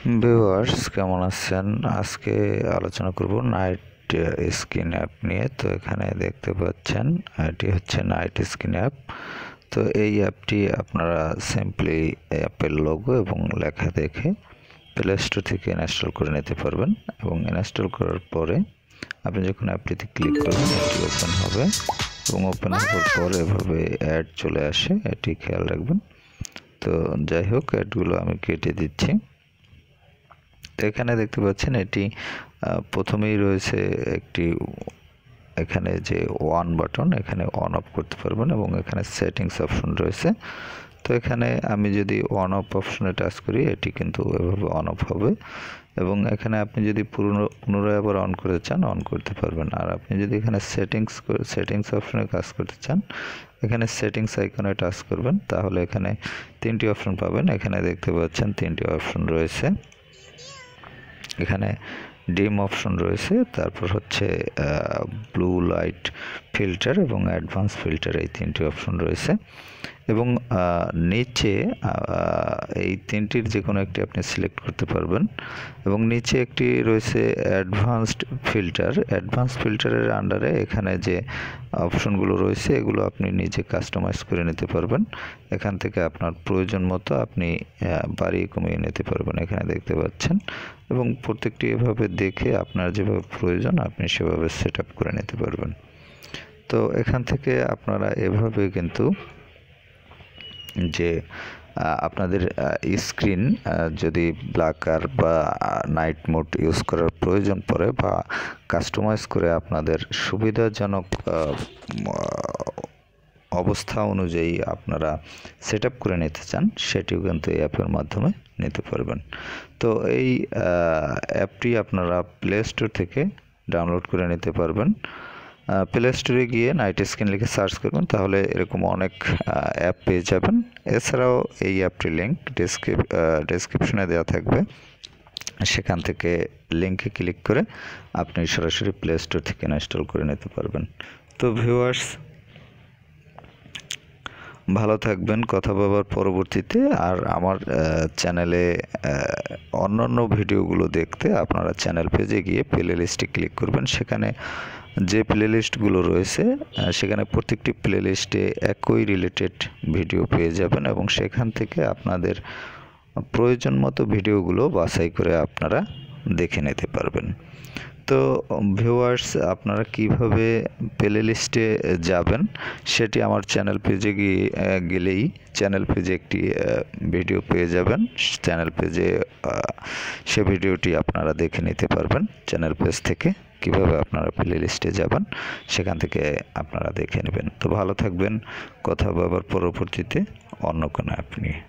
Viewers কেমন আছেন? আজকে আলোচনা করব নাইট স্কিন অ্যাপ নিয়ে। তো এখানে দেখতে পাচ্ছেন এটি হচ্ছে নাইট স্কিন অ্যাপ। তো এই অ্যাপটি আপনারা সিম্পলি অ্যাপের লোগো এবং লেখা দেখে প্লে স্টোর থেকে ইনস্টল করে নিতে পারবেন এবং ইনস্টল করার পরে আপনি যখন অ্যাপটিতে ক্লিক করবেন এটি ওপেন হবে এবং ওপেন হওয়ার পর এভাবে অ্যাড চলে আসে, এটি খেয়াল রাখবেন। তো যাই হোক, অ্যাডগুলো আমি কেটে দিচ্ছি। তো এখানে দেখতে পাচ্ছেন এটি প্রথমেই রয়েছে একটি, এখানে যে ওয়ান বাটন, এখানে অন অফ করতে পারবেন এবং এখানে সেটিংস অপশন রয়েছে। তো এখানে আমি যদি অন অফ অপশনে টাচ করি এটি কিন্তু এভাবে অন অফ হবে এবং এখানে আপনি যদি পুনরায় আবার অন করতে চান অন করতে পারবেন। আর আপনি যদি এখানে সেটিংস অপশনে কাজ করতে চান এখানে সেটিংস আইকনে টাচ করবেন, তাহলে এখানে তিনটি অপশন পাবেন। এখানে দেখতে পাচ্ছেন তিনটি অপশন রয়েছে, এখানে ডিম অপশন রয়েছে, তারপর হচ্ছে ব্লু লাইট ফিল্টার এবং অ্যাডভান্স ফিল্টার, এই তিনটি অপশন রয়েছে এবং নিচে এই তিনটির যে কোনো একটি আপনি সিলেক্ট করতে পারবেন এবং নিচে একটি রয়েছে অ্যাডভান্সড ফিল্টার। অ্যাডভান্স ফিল্টারের আন্ডারে এখানে যে অপশনগুলো রয়েছে এগুলো আপনি নিজে কাস্টমাইজ করে নিতে পারবেন। এখান থেকে আপনার প্রয়োজন মতো আপনি বাড়িয়ে কমিয়ে নিতে পারবেন, এখানে দেখতে পাচ্ছেন, এবং প্রত্যেকটি এভাবে দেখে আপনার যেভাবে প্রয়োজন আপনি সেভাবে সেট আপ করে নিতে পারবেন। তো এখান থেকে আপনারা এভাবে কিন্তু যে আপনাদের স্ক্রিন যদি ব্ল্যাকার বা নাইট মোড ইউজ করার প্রয়োজন পড়ে বা কাস্টমাইজ করে আপনাদের সুবিধাজনক অবস্থা অনুযায়ী আপনারা সেট আপ করে নিতে চান, সেটিও কিন্তু এই অ্যাপের মাধ্যমে নিতে পারবেন। তো এই অ্যাপটি আপনারা প্লে স্টোর থেকে ডাউনলোড করে নিতে পারবেন। প্লে স্টোরে গিয়ে নাইট স্কিন লিখে সার্চ করবেন, তাহলে এরকম অনেক অ্যাপ পেয়ে যাবেন। এছাড়াও এই অ্যাপটির লিঙ্ক ডেসক্রিপশনে দেওয়া থাকবে, সেখান থেকে লিঙ্কে ক্লিক করে আপনি সরাসরি প্লে স্টোর থেকে ইনস্টল করে নিতে পারবেন। তো ভিউয়ার্স ভালো থাকবেন, কথা বলার পরবর্তীতে। আর আমার চ্যানেলে অন্যান্য ভিডিওগুলো দেখতে আপনারা চ্যানেল পেজে গিয়ে প্লে লিস্টে ক্লিক করবেন। সেখানে যে প্লে লিস্টগুলো রয়েছে সেখানে প্রত্যেকটি প্লে লিস্টে একই রিলেটেড ভিডিও পেয়ে যাবেন এবং সেখান থেকে আপনাদের প্রয়োজন মতো ভিডিওগুলো বাছাই করে আপনারা দেখে নিতে পারবেন। তো ভিউয়ার্স আপনারা কিভাবে প্লে লিস্টে যাবেন সেটি আমার চ্যানেল পেজে গেলেই চ্যানেল পেজে একটি ভিডিও পেয়ে যাবেন। চ্যানেল পেজে সে ভিডিওটি আপনারা দেখে নিতে পারবেন। চ্যানেল পেজ থেকে কিভাবে আপনারা প্লে লিস্টে যাবেন সেখান থেকে আপনারা দেখে নেবেন। তো ভালো থাকবেন, কথা বলার পরবর্তীতে অন্য কোনো অ্যাপ নিয়ে।